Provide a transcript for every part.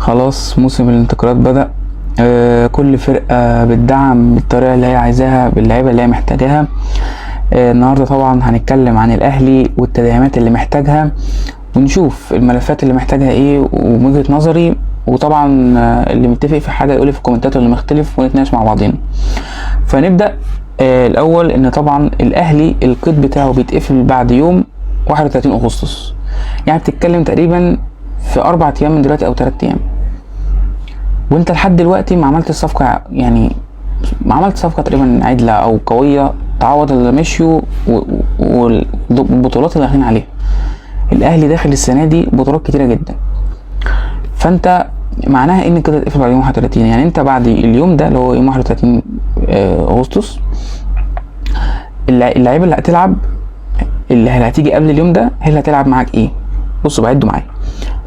خلاص موسم الانتقالات بدأ. كل فرقة بتدعم بالطريقة اللي هي عايزاها باللعيبة اللي هي محتاجاها. النهاردة طبعا هنتكلم عن الأهلي والتدعيمات اللي محتاجها، ونشوف الملفات اللي محتاجها ايه ومن وجهة نظري، وطبعا اللي متفق في حاجة يقولي في الكومنتات، واللي مختلف ونتناقش مع بعضين. فنبدأ. الأول إن طبعا الأهلي القيد بتاعه بيتقفل بعد يوم 31 أغسطس، يعني بتتكلم تقريبا في 4 أيام من دلوقتي أو 3 أيام، وانت لحد دلوقتي ما عملت الصفقة، يعني ما عملت صفقة تقريبا عدلة او قوية تعوض اللي مشيوا والبطولات اللي داخلين عليها. الاهلي داخل السنة دي بطولات كتيرة جدا، فانت معناها ان كده تقفل بعد يوم 31، يعني انت بعد اليوم ده اللي هو يوم 31 اغسطس اللعيبة اللي هتلعب، اللي هتيجي قبل اليوم ده هي اللي هتلعب معاك ايه. بصوا بعدوا معايا: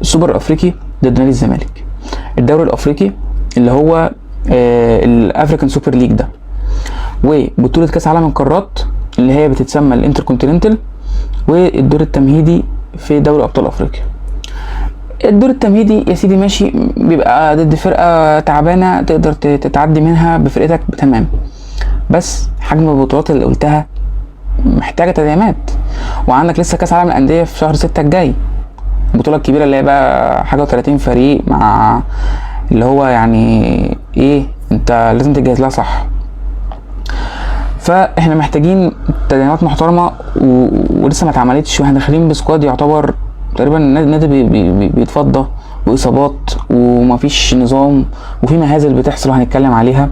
السوبر الافريقي ضد نادي الزمالك، الدوري الافريقي اللي هو الافريكان سوبر ليج ده، وبطولة كاس عالم القارات اللي هي بتتسمى الانتركونتيننتال، والدور التمهيدي في دوري ابطال افريقيا. الدور التمهيدي يا سيدي ماشي، بيبقى ضد فرقة تعبانة تقدر تتعدي منها بفرقتك تمام، بس حجم البطولات اللي قلتها محتاجة تدعيمات. وعندك لسه كاس عالم الاندية في شهر 6 الجاي، البطولة الكبيرة اللي هي بقى حاجة و30 فريق، مع اللي هو يعني ايه، انت لازم تجهز لها صح. فاحنا محتاجين تدعيمات محترمة ولسه ما اتعملتش، واحنا داخلين بسكواد يعتبر تقريبا النادي بيتفضى، واصابات ومفيش نظام، وفي مهازل بتحصل وهنتكلم عليها.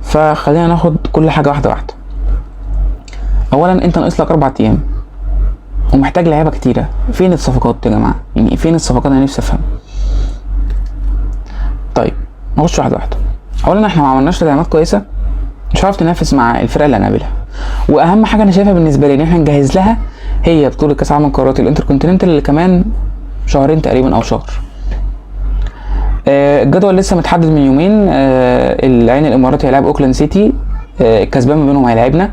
فخلينا ناخد كل حاجة واحدة واحدة. اولا انت ناقص لك 4 ايام ومحتاج لعيبه كتيره. فين الصفقات يا جماعه؟ يعني فين الصفقات؟ انا نفسي افهم. طيب نخش واحده واحده. اولا احنا ما عملناش تدعيمات كويسه، مش هنعرف ننافس مع الفرق اللي هنقابلها. واهم حاجه انا شايفها بالنسبه لي ان احنا نجهز لها هي بطوله كاس عالم القارات الانتركونتيننتال اللي كمان شهرين تقريبا او شهر. الجدول لسه متحدد من يومين. العين الاماراتي هيلعب اوكلاند سيتي، الكسبان ما بينهم هيلاعبنا،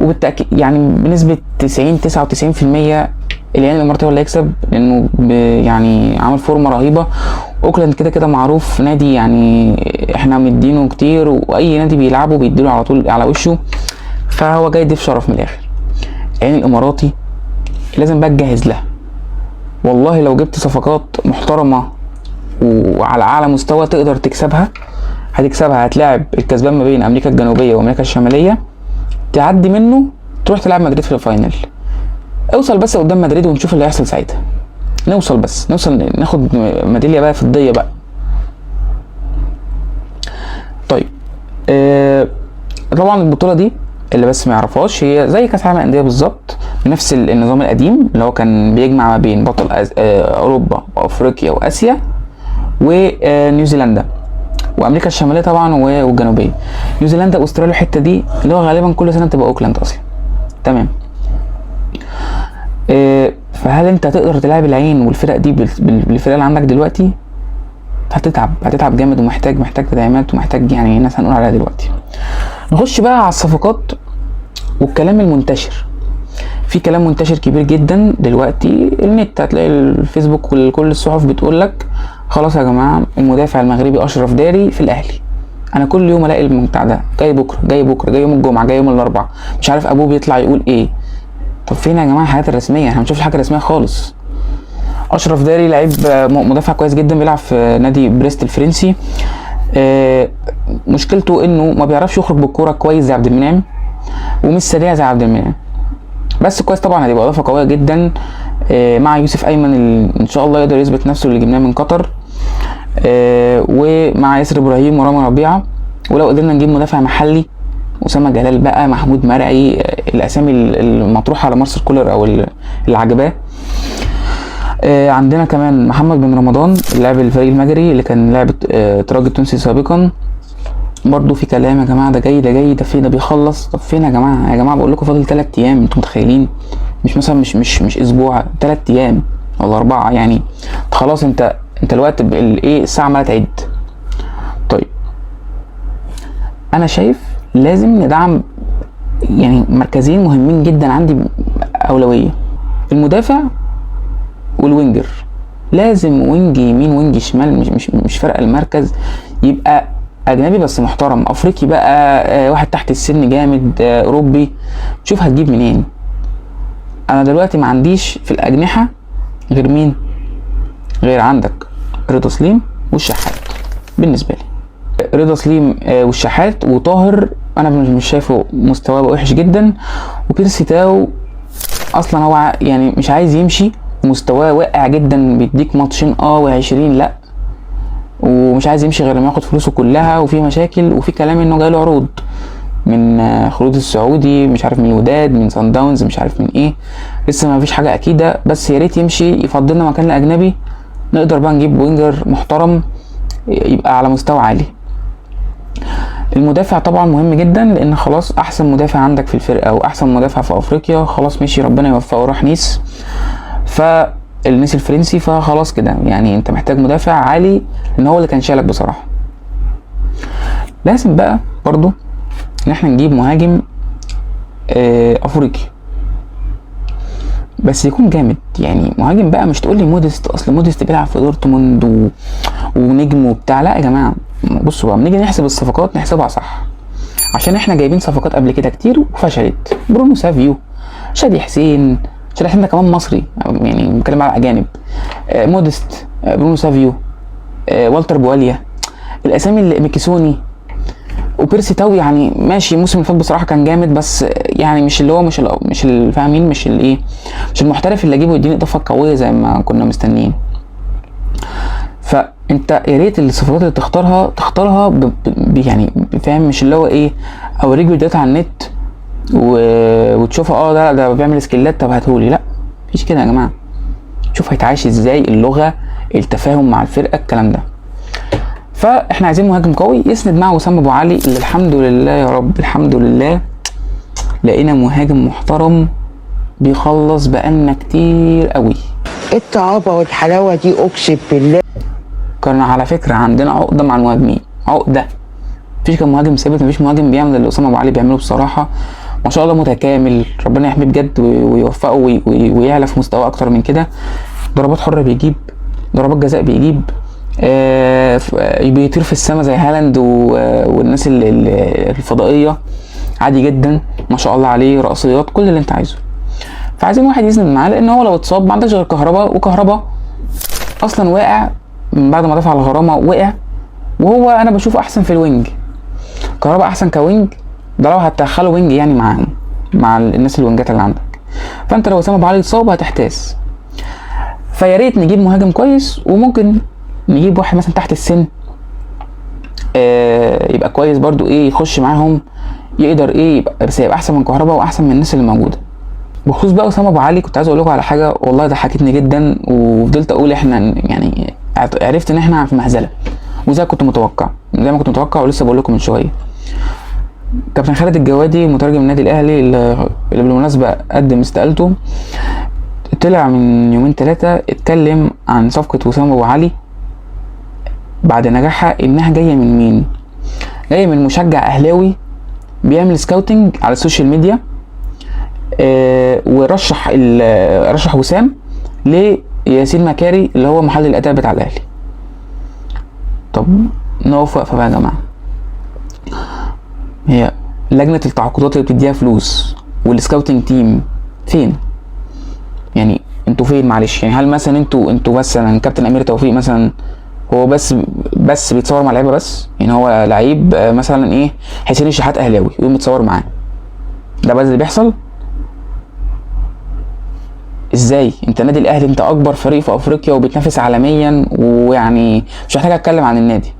وبالتاكيد يعني بنسبه 99% العين الاماراتي هو اللي هيكسب، لانه يعني عامل فورمه رهيبه. اوكلاند كده كده معروف نادي يعني احنا مدينه كتير، واي نادي بيلعبه بيديله على طول على وشه، فهو جاي يضيف شرف من الاخر. العين الاماراتي لازم بقى تجهز لها. والله لو جبت صفقات محترمه وعلى اعلى مستوى تقدر تكسبها، هتكسبها. هتلاعب الكسبان ما بين امريكا الجنوبيه وامريكا الشماليه، تعدي منه تروح تلعب مدريد في الفاينل. اوصل بس قدام مدريد ونشوف اللي هيحصل ساعتها. نوصل ناخد ميداليه بقى فضيه بقى. طيب طبعا البطوله دي اللي بس ما يعرفهاش، هي زي كاس العالم للانديه بالظبط، بنفس النظام القديم اللي هو كان بيجمع ما بين بطل اوروبا وافريقيا واسيا ونيوزيلندا وامريكا الشماليه طبعا والجنوبيه. نيوزيلندا واستراليا الحته دي اللي هو غالبا كل سنه تبقى اوكلاند اصلا. تمام. فهل انت تقدر تلعب العين والفرق دي بالفرق اللي عندك دلوقتي؟ هتتعب جامد، ومحتاج تدعيمات، ومحتاج يعني ناس هنقول عليها دلوقتي. نخش بقى على الصفقات والكلام المنتشر. في كلام منتشر كبير جدا دلوقتي، النت هتلاقي الفيسبوك وكل الصحف بتقول لك خلاص يا جماعه المدافع المغربي اشرف داري في الاهلي. انا كل يوم الاقي المقطع ده جاي بكره، جاي يوم الجمعه، جاي يوم الاربعاء، مش عارف ابوه بيطلع يقول ايه. طب فين يا جماعه الحاجات الرسميه؟ احنا ما بنشوفش حاجه رسميه خالص. اشرف داري لعيب مدافع كويس جدا، بيلعب في نادي بريست الفرنسي. مشكلته انه ما بيعرفش يخرج بالكوره كويس زي عبد المنعم، ومش سريع زي عبد المنعم، بس كويس طبعا هتبقى اضافه قويه جدا مع يوسف ايمن اللي ان شاء الله يقدر يثبت نفسه اللي جبناه من قطر، ومع ياسر ابراهيم ورامي ربيعه. ولو قدرنا نجيب مدافع محلي، اسامه جلال بقى، محمود مرعي، الاسامي المطروحه على مارسيل كولر او اللي عجباه. عندنا كمان محمد بن رمضان اللاعب الفريق المجري اللي كان لاعب ترجي التونسي سابقا. برضو في كلام يا جماعه ده جاي ده فين، ده بيخلص. طب فين يا جماعه بقول لكم فاضل 3 ايام، انتم متخيلين؟ مش مثلا مش اسبوع، 3 ايام ولا 4 يعني. خلاص انت الوقت ايه، الساعه عماله تعد. طيب انا شايف لازم ندعم يعني مركزين مهمين جدا عندي اولويه: المدافع والوينجر. لازم وينج يمين وينج شمال، مش فارقه المركز، يبقى اجنبي بس محترم، افريقي بقى، واحد تحت السن جامد، اوروبي، شوف هتجيب منين. انا دلوقتي ما عنديش في الاجنحه غير مين؟ غير عندك رضا سليم والشحات. بالنسبه لي رضا سليم والشحات وطاهر انا مش شايفه مستواه وحش جدا، وبيرسي تاو اصلا هو يعني مش عايز يمشي، مستواه واقع جدا، بيديك ماتشين و20 لا، ومش عايز يمشي غير لما ياخد فلوسه كلها، وفي مشاكل وفي كلام انه جايله عروض من خلود السعودي، مش عارف من الوداد، من سان داونز، مش عارف من ايه، لسه ما فيش حاجه اكيده، بس يا ريت يمشي يفضلنا مكان الاجنبي، نقدر بقى نجيب وينجر محترم يبقى على مستوى عالي. المدافع طبعا مهم جدا، لان خلاص احسن مدافع عندك في الفرقه واحسن مدافع في افريقيا خلاص مشي، ربنا يوفقه، راح نيس، فالنيس الفرنسي، فخلاص كده يعني انت محتاج مدافع عالي، لان هو اللي كان شالك بصراحه. لازم بقى برضو ان احنا نجيب مهاجم افريقي بس يكون جامد، يعني مهاجم بقى، مش تقول لي موديست، اصل موديست بيلعب في دورتموند ونجم وبتاع، لا يا جماعه بصوا بقى، بنيجي نحسب الصفقات نحسبها صح، عشان احنا جايبين صفقات قبل كده كتير وفشلت. برونو سافيو، شادي حسين ده كمان مصري، يعني بنتكلم على اجانب، موديست، برونو سافيو، والتر بواليا، الاسامي اللي ميكيسوني وبيرسي تاو، يعني ماشي الموسم اللي فات بصراحه كان جامد، بس يعني مش اللي هو مش الفاهمين، مش الايه، مش المحترف اللي اجيبه يديني اضافه قويه زي ما كنا مستنيين. فانت يا ريت الصفقات اللي تختارها يعني فاهم، مش اللي هو ايه، اوريك فيديوهات على النت وتشوفها ده بيعمل سكيلات، طب هاتهولي، لا مفيش كده يا جماعه، شوف هيتعايش ازاي، اللغه، التفاهم مع الفرقه، الكلام ده. فاحنا عايزين مهاجم قوي يسند مع وسام ابو علي، اللي الحمد لله يا رب الحمد لله لقينا مهاجم محترم بيخلص بقالنا كتير قوي. الطعابه والحلاوه دي اقسم بالله. كان على فكره عندنا عقده مع المهاجمين، عقده، مفيش كان مهاجم ثابت، مفيش مهاجم بيعمل اللي وسام ابو علي بيعمله بصراحه، ما شاء الله متكامل، ربنا يحميه بجد ويوفقه ويعلى في مستوى اكتر من كده. ضربات حره بيجيب، ضربات جزاء بيجيب، بيطير في السماء زي هالاند والناس الفضائيه عادي جدا، ما شاء الله عليه، رأسيات، كل اللي انت عايزه. فعايزين واحد يسند معاه، لان هو لو اتصاب ما عندكش غير كهربا، وكهربا اصلا واقع من بعد ما دفع الغرامه، وقع، وهو انا بشوفه احسن في الوينج، كهربا احسن كوينج، ده لو هتدخله وينج يعني معاهم، مع الناس الوينجات اللي عندك. فانت لو وسام ابو علي اتصاب هتحتاس، فيا ريت نجيب مهاجم كويس، وممكن نجيب واحد مثلا تحت السن يبقى كويس برضو، يخش معاهم، يقدر يبقى، بس يبقى احسن من كهربا واحسن من الناس اللي موجوده. بخصوص بقى وسام ابو علي، كنت عايز اقول لكم على حاجه والله ضحكتني جدا، وفضلت اقول احنا يعني عرفت ان احنا في مهزله، وزي ما كنت متوقع ولسه بقول لكم من شويه. كابتن خالد الجوادي مترجم النادي الاهلي اللي بالمناسبه قدم استقالته، طلع من يومين 3 اتكلم عن صفقه وسام ابو علي بعد نجاحها، انها جايه من مين؟ جايه من مشجع اهلاوي بيعمل سكاوتنج على السوشيال ميديا، رشح وسام لياسين مكاري اللي هو محلل الاداء بتاع الاهلي. طب نقف وقفه بقى يا جماعه، هي لجنه التعاقدات اللي بتديها فلوس والسكاوتنج تيم فين؟ يعني انتوا فين معلش؟ يعني هل مثلا انتوا مثلا كابتن امير توفيق مثلا هو بس بيتصور مع لعيبه بس؟ يعني هو لعيب مثلا حسين الشحات اهلاوي يقوم يتصور معاه، ده بس اللي بيحصل؟ ازاي؟ انت النادي الاهلي، انت اكبر فريق في افريقيا وبتنافس عالميا، ويعني مش محتاج اتكلم عن النادي،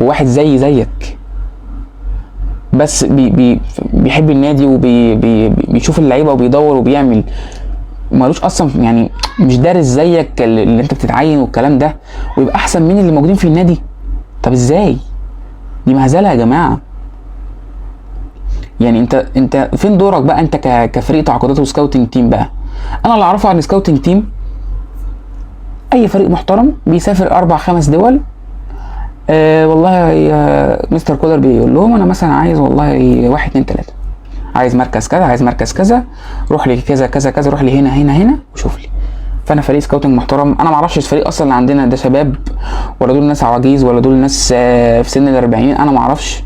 وواحد زيك بس بيحب النادي وبيشوف اللعيبه وبيدور وبيعمل، مالوش اصلا يعني مش دارس زيك اللي انت بتتعين والكلام ده، ويبقى احسن من اللي موجودين في النادي. طب ازاي؟ دي مهزله يا جماعه. يعني انت فين دورك بقى انت كفريق تعاقدات وسكاوتنج تيم بقى؟ انا اللي اعرفه عن سكاوتنج تيم، اي فريق محترم بيسافر 4-5 دول، والله مستر كولر بيقول لهم انا مثلا عايز والله 1 2 3، عايز مركز كذا، عايز مركز كذا، روح لي كذا كذا كذا، روح لي هنا وشوف لي. فانا فريق سكاوتنج محترم. انا ما اعرفش الفريق اصلا اللي عندنا ده شباب ولا دول ناس عواجيز ولا دول ناس في سن ال40. انا ما اعرفش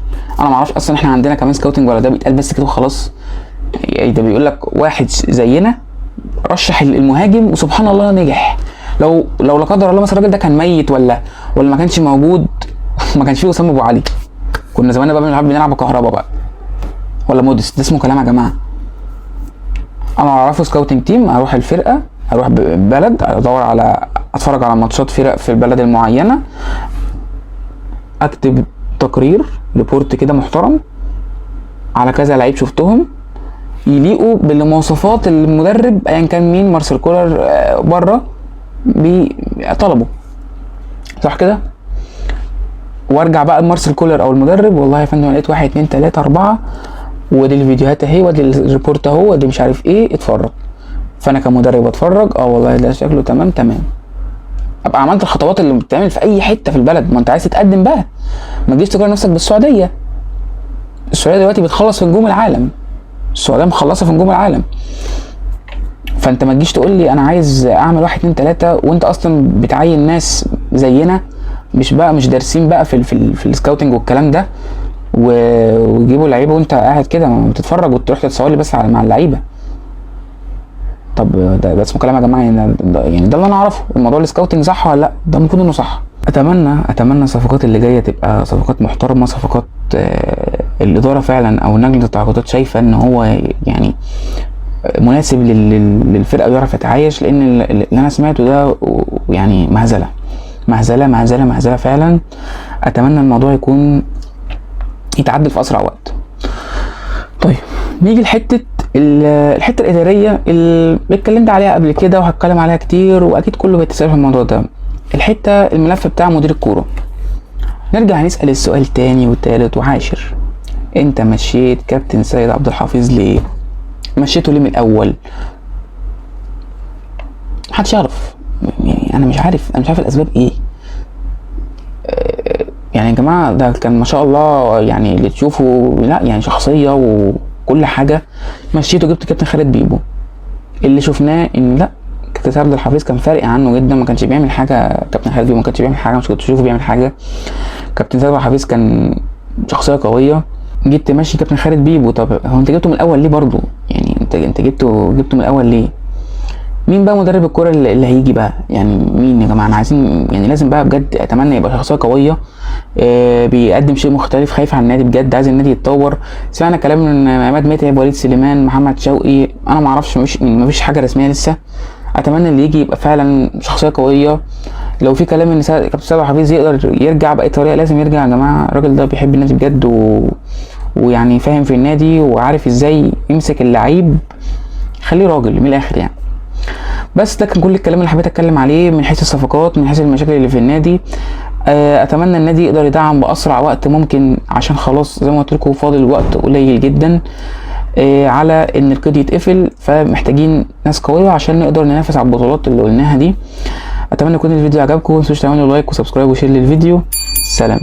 اصلا احنا عندنا كمان سكاوتنج ولا ده بيتقال بس كده وخلاص. يعني ده بيقول لك واحد زينا رشح المهاجم وسبحان الله نجح. لو لا قدر الله مثلا الراجل ده كان ميت ولا ما كانش موجود ما كانش فيه اسامه ابو علي، كنا زماننا بقى بنلعب بكهربا بقى ولا مودست. ده اسمه كلام يا جماعه. انا اعرفه سكاوتنج تيم، اروح الفرقه، اروح بلد ادور على اتفرج على ماتشات فرق في البلد المعينه، اكتب تقرير ريبورت كده محترم على كذا لعيب شفتهم يليقوا بالمواصفات المدرب ايا كان مين، مارسيل كولر بره بطلبه، صح كده؟ وارجع بقى لمارسيل كولر او المدرب، والله يا فندم لقيت 1 2 3 4 ودي الفيديوهات اهي ودي الريبورت اهو ودي مش عارف ايه، اتفرج. فانا كمدرب اتفرج، والله ده شكله تمام، ابقى عملت الخطوات اللي بتتعمل في اي حته في البلد. ما انت عايز تتقدم بقى، ما تجيش تقارن نفسك بالسعوديه. السعوديه دلوقتي بتخلص في نجوم العالم، السعوديه مخلصه في نجوم العالم. فانت ما تجيش تقول لي انا عايز اعمل 1 2 3 وانت اصلا بتعين ناس زينا مش دارسين بقى في السكاوتنج والكلام ده، ويجيبوا لعيبه وانت قاعد كده بتتفرج وتروح تتصور لي بس مع اللعيبه. طب ده اسمه كلام يا جماعه؟ يعني ده اللي انا اعرفه. الموضوع السكاوتنج صح ولا لا؟ ده المفروض انه صح. اتمنى الصفقات اللي جايه تبقى صفقات محترمه، صفقات الاداره فعلا او لجنه التعاقدات شايفه ان هو يعني مناسب للفرقه ويعرف يتعايش، لان اللي انا سمعته ده يعني مهزله فعلا. اتمنى الموضوع يتعدل في اسرع وقت. طيب نيجي لحته الحته الاداريه اللي اتكلمت عليها قبل كده وهتكلم عليها كتير واكيد كله بيتسال في الموضوع ده، الحته الملف بتاع مدير الكوره. نرجع نسال السؤال تاني وتالت وعاشر، انت مشيت كابتن سيد عبد الحفيظ ليه؟ مشيته ليه من الاول؟ محدش يعرف، يعني انا مش عارف الاسباب ايه. يعني يا جماعه ده كان ما شاء الله، يعني اللي تشوفه لا يعني شخصيه وكل حاجه. مشيته جبت كابتن خالد بيبو، اللي شفناه ان لا، كابتن سيد عبد الحفيظ كان فارق عنه جدا، ما كانش بيعمل حاجه. كابتن خالد بيبو ما كانش بيعمل حاجه، مش كنت تشوفه بيعمل حاجه. كابتن سيد عبد الحفيظ كان شخصيه قويه، جيت تمشي كابتن خالد بيبو. طب هو انت جبته من الاول ليه برضو؟ يعني انت جبته من الاول ليه؟ مين بقى مدرب الكوره اللي هيجي بقى؟ يعني مين يا جماعه؟ انا عايزين يعني لازم بقى بجد، اتمنى يبقى شخصيه قويه، بيقدم شيء مختلف، خايف على النادي بجد، عايز النادي يتطور. سمعنا كلام من عماد متعب، وليد سليمان، محمد شوقي، انا ما اعرفش، مفيش حاجه رسميه لسه. اتمنى اللي يجي يبقى فعلا شخصيه قويه. لو في كلام ان كابتن سيد عبد الحفيظ يقدر يرجع باي طريقه، لازم يرجع يا جماعه. الراجل ده بيحب النادي بجد ويعني فاهم في النادي وعارف ازاي يمسك اللعيب، خليه راجل من الاخر يعني. بس ده كان كل الكلام اللي حبيت اتكلم عليه من حيث الصفقات، من حيث المشاكل اللي في النادي. اتمنى النادي يقدر يدعم باسرع وقت ممكن، عشان خلاص زي ما قلت لكم فاضل وقت قليل جدا على ان القيد يتقفل، فمحتاجين ناس قويه عشان نقدر ننافس على البطولات اللي قلناها دي. اتمنى يكون الفيديو عجبكم، متنسوش تعملوا لايك وسبسكرايب وشير للفيديو. سلام.